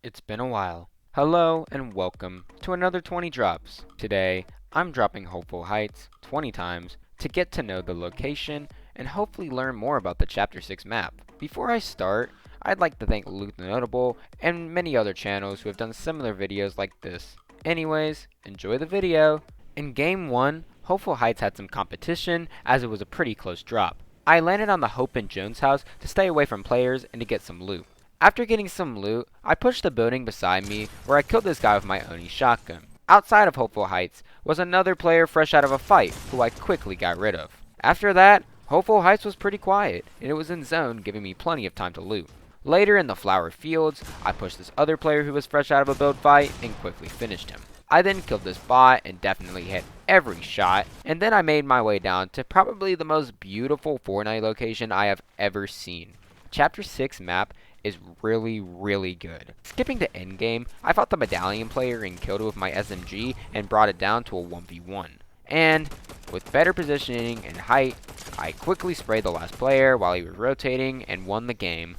It's been a while. Hello and welcome to another 20 drops. Today, I'm dropping Hopeful Heights 20 times to get to know the location and hopefully learn more about the Chapter 6 map. Before I start, I'd like to thank Luke the Notable and many other channels who have done similar videos like this. Anyways, enjoy the video. In Game 1, Hopeful Heights had some competition as it was a pretty close drop. I landed on the Hope and Jones house to stay away from players and to get some loot. After getting some loot, I pushed the building beside me where I killed this guy with my Oni shotgun. Outside of Hopeful Heights was another player fresh out of a fight who I quickly got rid of. After that, Hopeful Heights was pretty quiet and it was in zone, giving me plenty of time to loot. Later in the flower fields, I pushed this other player who was fresh out of a build fight and quickly finished him. I then killed this bot and definitely hit every shot, and then I made my way down to probably the most beautiful Fortnite location I have ever seen. Chapter 6 map is really good. Skipping to endgame, I fought the medallion player and killed it with my SMG and brought it down to a 1v1. And with better positioning and height, I quickly sprayed the last player while he was rotating and won the game.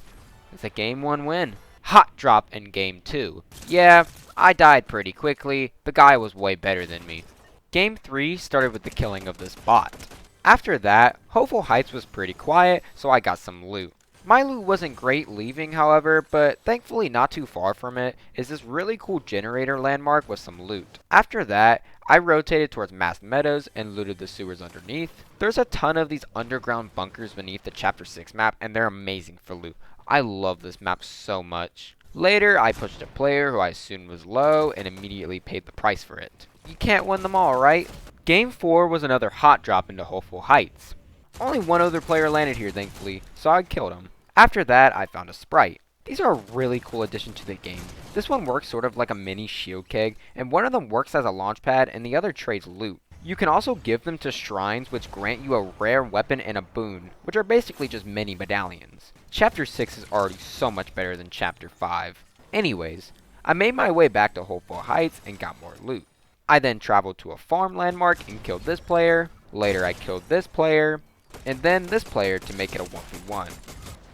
It's a game 1 win. Hot drop in game 2. Yeah, I died pretty quickly. The guy was way better than me. Game 3 started with the killing of this bot. After that, Hopeful Heights was pretty quiet, so I got some loot. My loot wasn't great leaving, however, but thankfully not too far from it is this really cool generator landmark with some loot. After that, I rotated towards Mass Meadows and looted the sewers underneath. There's a ton of these underground bunkers beneath the Chapter 6 map, and they're amazing for loot. I love this map so much. Later, I pushed a player who I assumed was low and immediately paid the price for it. You can't win them all, right? Game 4 was another hot drop into Hopeful Heights. Only one other player landed here, thankfully, so I killed him. After that, I found a sprite. These are a really cool addition to the game. This one works sort of like a mini shield keg, and one of them works as a launch pad and the other trades loot. You can also give them to shrines which grant you a rare weapon and a boon, which are basically just mini medallions. Chapter 6 is already so much better than Chapter 5. Anyways, I made my way back to Hopeful Heights and got more loot. I then traveled to a farm landmark and killed this player. Later I killed this player, and then this player to make it a 1v1.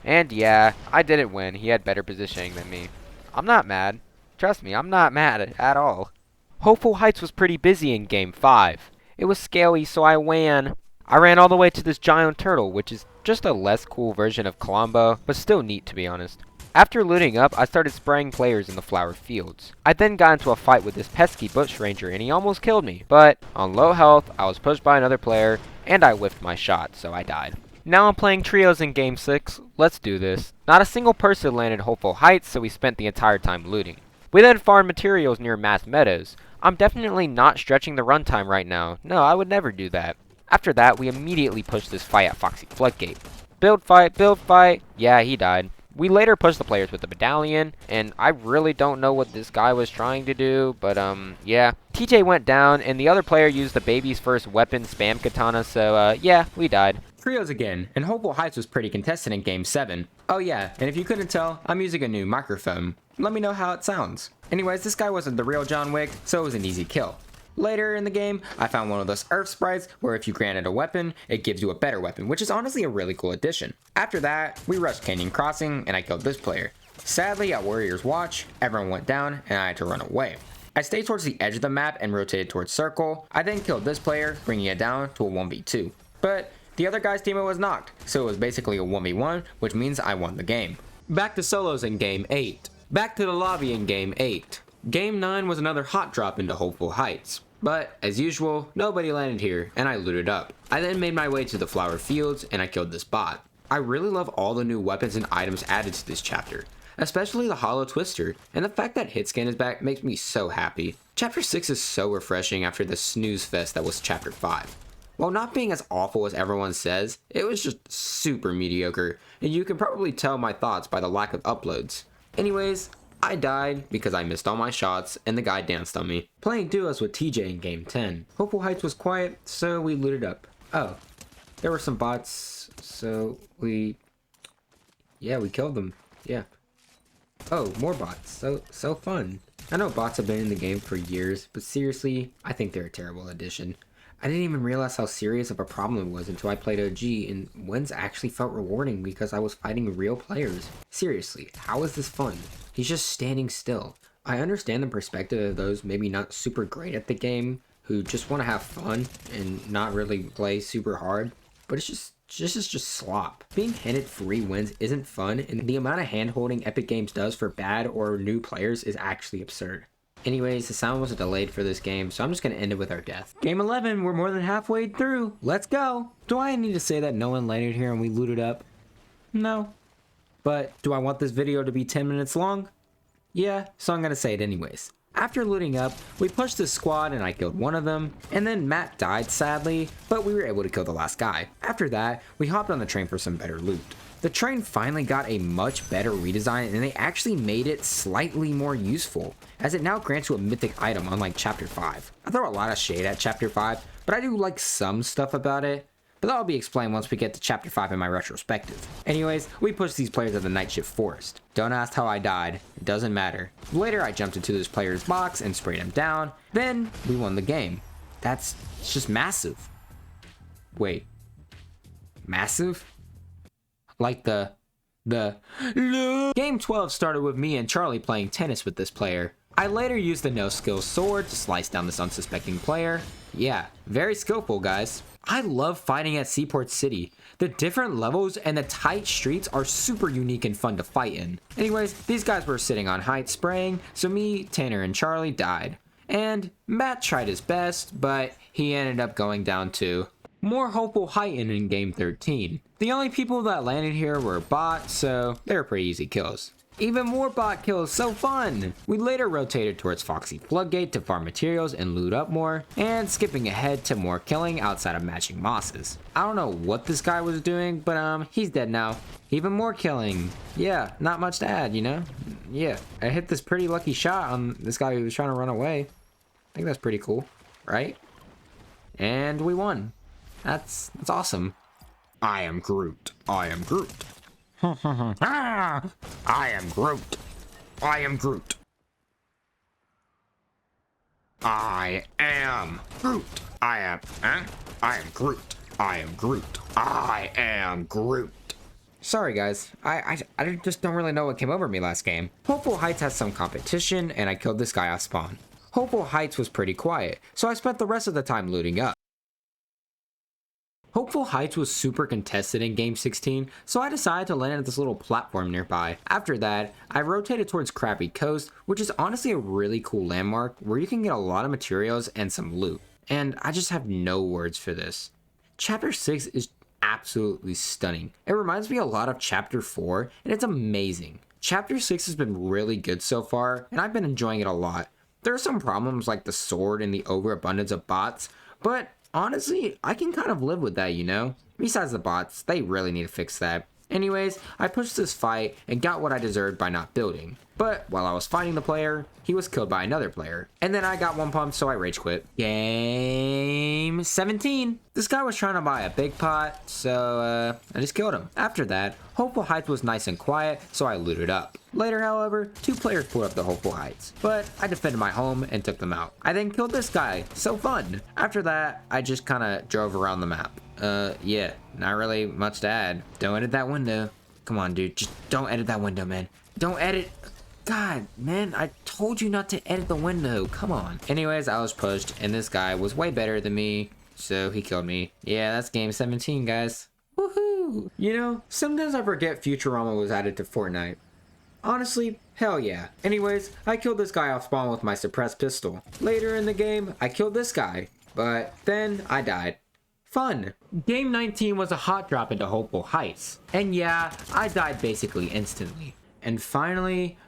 And yeah, I didn't win. He had better positioning than me. I'm not mad. Trust me, I'm not mad at all. Hopeful Heights was pretty busy in Game 5. It was scaly, so I ran. I ran all the way to this giant turtle, which is just a less cool version of Colombo, but still neat to be honest. After looting up, I started spraying players in the flower fields. I then got into a fight with this pesky bush ranger and he almost killed me, but on low health, I was pushed by another player and I whiffed my shot, so I died. Now I'm playing trios in Game 6. Let's do this. Not a single person landed Hopeful Heights, so we spent the entire time looting. We then farmed materials near Mass Meadows. I'm definitely not stretching the runtime right now. No, I would never do that. After that, we immediately pushed this fight at Foxy Floodgate. Build fight. Yeah, he died. We later pushed the players with the medallion, and I really don't know what this guy was trying to do, but yeah. TJ went down, and the other player used the baby's first weapon spam katana, so yeah, we died. Trios again, and Hopeful Heights was pretty contested in Game 7. Oh yeah, and if you couldn't tell, I'm using a new microphone. Let me know how it sounds. Anyways, this guy wasn't the real John Wick, so it was an easy kill. Later in the game, I found one of those Earth sprites where if you granted a weapon, it gives you a better weapon, which is honestly a really cool addition. After that, we rushed Canyon Crossing and I killed this player. Sadly, at Warrior's Watch, everyone went down and I had to run away. I stayed towards the edge of the map and rotated towards Circle. I then killed this player, bringing it down to a 1v2. But the other guy's teammate was knocked, so it was basically a 1v1, which means I won the game. Back to solos in Game 8. Back to the lobby in Game 8. Game 9 was another hot drop into Hopeful Heights. But, as usual, nobody landed here, and I looted up. I then made my way to the flower fields, and I killed this bot. I really love all the new weapons and items added to this chapter, especially the Hollow Twister, and the fact that Hitscan is back makes me so happy. Chapter 6 is so refreshing after the snooze fest that was Chapter 5. While not being as awful as everyone says, it was just super mediocre, and you can probably tell my thoughts by the lack of uploads. Anyways, I died because I missed all my shots and the guy danced on me. Playing duos with TJ in Game 10. Hopeful Heights was quiet, so we looted up. Oh, there were some bots, so we killed them. Yeah. Oh, more bots. So fun. I know bots have been in the game for years, but seriously, I think they're a terrible addition. I didn't even realize how serious of a problem it was until I played OG, and wins actually felt rewarding because I was fighting real players. Seriously, how is this fun? He's just standing still. I understand the perspective of those maybe not super great at the game, who just want to have fun and not really play super hard, but it's just slop. Being handed free wins isn't fun, and the amount of hand-holding Epic Games does for bad or new players is actually absurd. Anyways, the sound was delayed for this game, so I'm just gonna end it with our death. Game 11, we're more than halfway through. Let's go! Do I need to say that no one landed here and we looted up? No. But do I want this video to be 10 minutes long? Yeah, so I'm gonna say it anyways. After looting up, we pushed this squad and I killed one of them, and then Matt died sadly, but we were able to kill the last guy. After that, we hopped on the train for some better loot. The train finally got a much better redesign, and they actually made it slightly more useful, as it now grants you a mythic item unlike Chapter 5. I throw a lot of shade at Chapter 5, but I do like some stuff about it, but that'll be explained once we get to Chapter 5 in my retrospective. Anyways, we pushed these players at the Night Shift Forest. Don't ask how I died, it doesn't matter. Later, I jumped into this player's box and sprayed him down, then we won the game. It's just massive. Wait. Massive? Like the Game 12 started with me and Charlie playing tennis with this player. I later used the no-skill sword to slice down this unsuspecting player. Yeah, very skillful, guys. I love fighting at Seaport City. The different levels and the tight streets are super unique and fun to fight in. Anyways, these guys were sitting on height spraying, so me, Tanner, and Charlie died. And Matt tried his best, but he ended up going down too. More hopeful heightened in game 13. The only people that landed here were bots, so they were pretty easy kills. Even more bot kills, so fun! We later rotated towards Foxy Floodgate to farm materials and loot up more, and skipping ahead to more killing outside of matching mosses. I don't know what this guy was doing, but he's dead now. Even more killing. Yeah, not much to add, you know? Yeah, I hit this pretty lucky shot on this guy who was trying to run away. I think that's pretty cool, right? And we won. That's awesome. I am Groot. I am Groot. I am Groot. I am Groot. I am Groot. I am Groot. I am Groot. I am Groot. Sorry guys, I just don't really know what came over me last game. Hopeful Heights has some competition, and I killed this guy off spawn. Hopeful Heights was pretty quiet, so I spent the rest of the time looting up. Hopeful Heights was super contested in game 16, so I decided to land at this little platform nearby. After that, I rotated towards Krabby Coast, which is honestly a really cool landmark where you can get a lot of materials and some loot. And I just have no words for this. Chapter 6 is absolutely stunning. It reminds me a lot of Chapter 4, and it's amazing. Chapter 6 has been really good so far, and I've been enjoying it a lot. There are some problems like the sword and the overabundance of bots, but honestly, I can kind of live with that, you know? Besides the bots, they really need to fix that. Anyways, I pushed this fight and got what I deserved by not building. But while I was fighting the player, he was killed by another player. And then I got one pumped, so I rage quit. Game 17. This guy was trying to buy a big pot, so I just killed him. After that, Hopeful Heights was nice and quiet, so I looted up. Later, however, 2 players pulled up the Hopeful Heights, but I defended my home and took them out. I then killed this guy, so fun. After that, I just kinda drove around the map. Yeah, not really much to add. Don't edit that window. Come on, dude, just don't edit that window, man. Don't edit. God, man, I told you not to edit the window. Come on. Anyways, I was pushed, and this guy was way better than me, so he killed me. Yeah, that's game 17, guys. Woohoo! You know, sometimes I forget Futurama was added to Fortnite. Honestly, hell yeah. Anyways, I killed this guy off spawn with my suppressed pistol. Later in the game, I killed this guy, but then I died. Fun. Game 19 was a hot drop into Hopeful Heights. And yeah, I died basically instantly. And finally,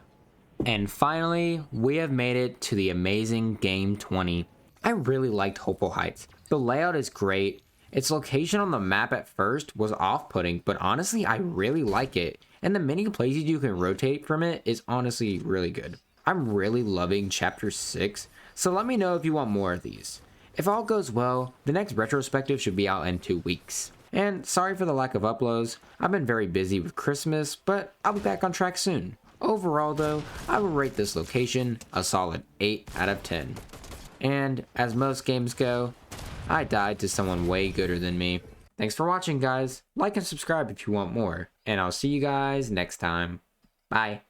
we have made it to the amazing Game 20. I really liked Hopeful Heights. The layout is great. Its location on the map at first was off-putting, but honestly, I really like it. And the many places you can rotate from it is honestly really good. I'm really loving Chapter 6, so let me know if you want more of these. If all goes well, the next retrospective should be out in 2 weeks. And sorry for the lack of uploads, I've been very busy with Christmas, but I'll be back on track soon. Overall though, I will rate this location a solid 8 out of 10. And as most games go, I died to someone way gooder than me. Thanks for watching, guys. Like and subscribe if you want more, and I'll see you guys next time. Bye.